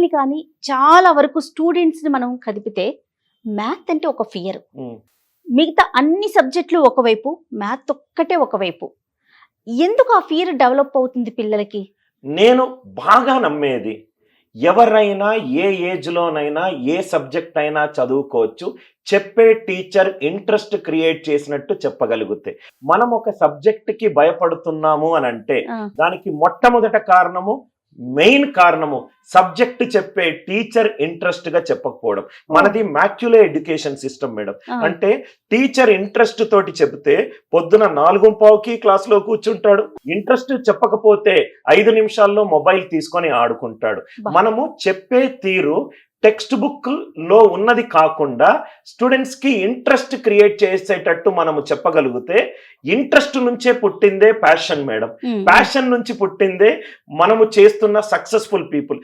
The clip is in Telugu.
పిల్లల్ని కానీ చాలా వరకు స్టూడెంట్స్ని మనం కదిపితే మ్యాథ్ అంటే ఒక ఫియర్. మిగతా అన్ని సబ్జెక్టులు ఒకవైపు, మ్యాథ్ ఒక్కటే ఒకవైపు. ఎందుకు ఆ ఫియర్ డెవలప్ అవుతుంది పిల్లలకి? నేను బాగా నమ్మేది, ఎవరైనా ఏ ఏజ్లోనైనా ఏ సబ్జెక్ట్ అయినా చదువుకోవచ్చు, చెప్పే టీచర్ ఇంట్రెస్ట్ క్రియేట్ చేసినట్టు చెప్పగలిగితే. మనం ఒక సబ్జెక్ట్కి భయపడుతున్నాము అని అంటే దానికి మొట్టమొదట కారణము, మెయిన్ కారణము సబ్జెక్ట్ చెప్పే టీచర్ ఇంట్రెస్ట్ గా చెప్పకపోవడం. మనది మ్యాక్యులే ఎడ్యుకేషన్ సిస్టమ్ మేడం. అంటే టీచర్ ఇంట్రెస్ట్ తోటి చెబితే పొద్దున 4:15కి క్లాస్ లో కూర్చుంటాడు. ఇంట్రెస్ట్ చెప్పకపోతే 5 నిమిషాల్లో మొబైల్ తీసుకొని ఆడుకుంటాడు. మనము చెప్పే తీరు టెక్స్ట్ బుక్ లో ఉన్నది కాకుండా స్టూడెంట్స్ కి ఇంట్రెస్ట్ క్రియేట్ చేసేటట్టు మనము చెప్పగలిగితే, ఇంట్రెస్ట్ నుంచే పుట్టిందే ప్యాషన్ మేడం. ప్యాషన్ నుంచి పుట్టిందే మనము చేస్తున్న సక్సెస్ఫుల్ పీపుల్.